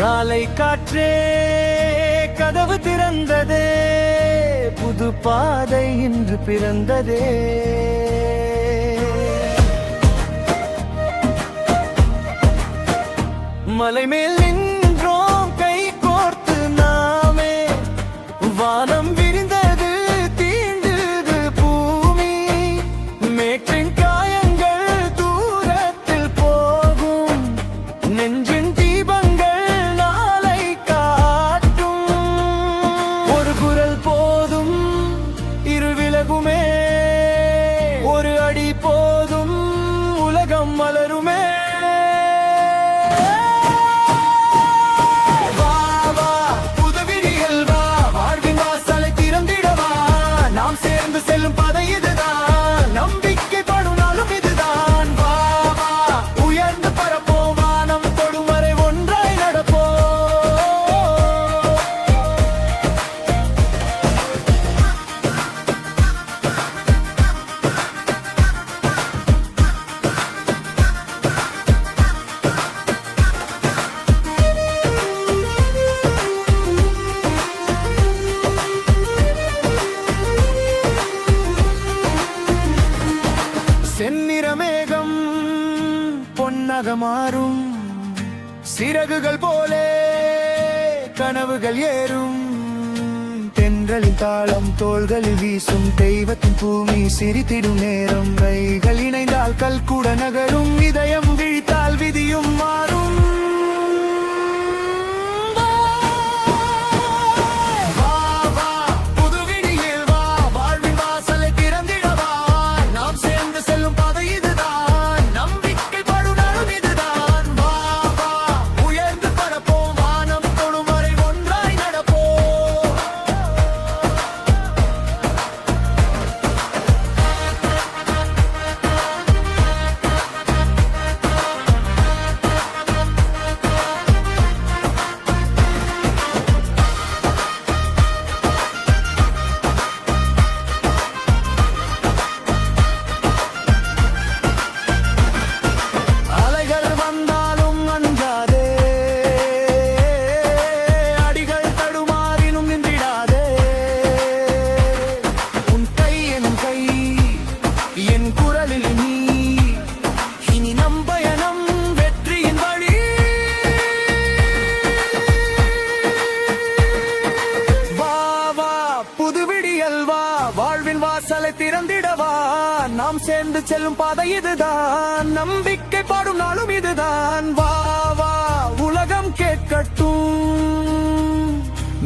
காலை காற்றே கதவு திறந்ததே, புது பாதை இன்று பிறந்ததே. மலை மேல் நின்றோம் கை கோர்த்து நாமே, வானம் விரிந்தது தீண்டது பூமி. மேற்றின் காயங்கள் தூரத்தில் போகும், நெஞ்சின் தீபங்கள் நாளை காட்டும். ஒரு குரல் போதும் இரு விலகுமே, ஒரு அடி போதும் உலகம் மலருமே. செல்லும் பாதை இதுதான், நம்பிக்கை படும் நாளும் இதுதான். வா வா உயர்ந்து பரப்போம், வானம் தொடும் வரை ஒன்றாய் நடப்போம். செந்நிற மேகம் பொன்னாக மாறும், சிறகுகள் போலே கனவுகள் ஏறும். தென்றலின் தாளம் தோள்களில் வீசும், தெய்வத்தின் பூமி சிரித்திடும் நேரம். கைகள் இணைந்தால் கல் கூட நகரும், இதயம் விழித்தால் விதியும் மாறும். வாழ்வின் வாசலை திறந்திடவா, நாம் சேர்ந்து செல்லும் பாதை இதுதான், நம்பிக்கை பாடும் நாளும் இதுதான். வா வா உலகம் கேட்கட்டும்,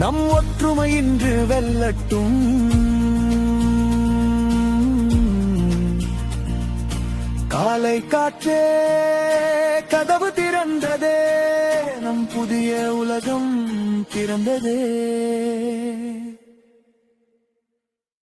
நம் ஒற்றுமை இன்று வெல்லட்டும். காலை காற்றே கதவு திறந்ததே, நம் புதிய உலகம் பிறந்ததே.